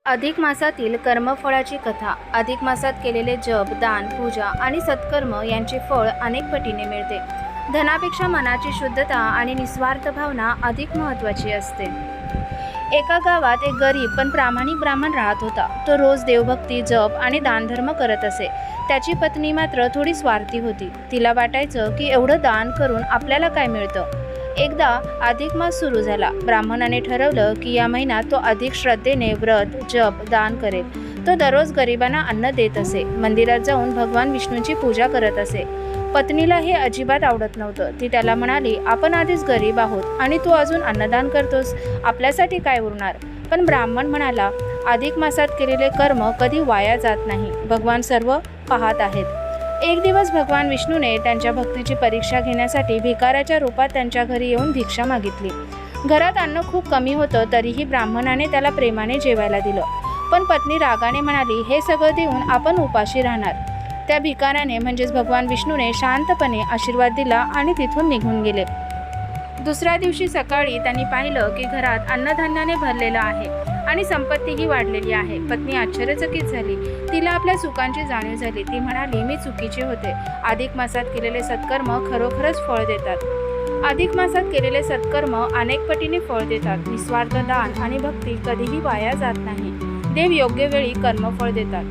अधिक मासातील कर्मफळाची कथा. अधिक मासात केलेले जप, दान, पूजा आणि सत्कर्म यांचे फळ अनेक पटीने मिळते. धनापेक्षा मनाची शुद्धता आणि निस्वार्थ भावना अधिक महत्त्वाची असते. एका गावात एक गरीब पण प्रामाणिक ब्राह्मण राहत होता. तो रोज देवभक्ती, जप आणि दानधर्म करत असे. त्याची पत्नी मात्र थोडी स्वार्थी होती. तिला वाटायचं की एवढं दान करून आपल्याला काय मिळतं. एकदा अधिक मास सुरू झाला. ब्राह्मणाने ठरवलं की या महिन्यात तो अधिक श्रद्धेने व्रत, जप, दान करेल. तो दररोज गरिबांना अन्न देत असे. मंदिरात जाऊन भगवान विष्णूंची पूजा करत असे. पत्नीला हे अजिबात आवडत नव्हतं. ती त्याला म्हणाली, आपण आधीच गरीब आहोत आणि तू अजून अन्नदान करतोस, आपल्यासाठी काय उरणार. पण ब्राह्मण म्हणाला, अधिक मासात केलेले कर्म कधी वाया जात नाही. भगवान सर्व पाहत आहेत. एक दिवस भगवान विष्णूने त्यांच्या भक्तीची परीक्षा घेण्यासाठी भिकाऱ्याच्या रूपात त्यांच्या घरी येऊन भिक्षा मागितली. घरात अन्न खूप कमी होतं, तरीही ब्राह्मणाने त्याला प्रेमाने जेवायला दिलं. पण पत्नी रागाने म्हणाली, हे सगळं देऊन आपण उपाशी राहणार. त्या भिकाऱ्याने म्हणजेच भगवान विष्णूने शांतपणे आशीर्वाद दिला आणि तिथून निघून गेले. दुसऱ्या दिवशी सकाळी त्यांनी पाहिलं की घरात अन्नधान्याने भरलेलं आहे आणि संपत्तीही वाढलेली आहे. पत्नी आश्चर्यचकित झाली. तिला आपल्या चुकांची जाणीव झाली. ती म्हणाली, मी चुकीची होते. अधिक मासात केलेले सत्कर्म खरोखरच फळ देतात. अधिक मासात केलेले सत्कर्म अनेक पटीने फळ देतात. निस्वार्थ दान आणि भक्ती कधीही वाया जात नाही. देव योग्य वेळी कर्मफळ देतात.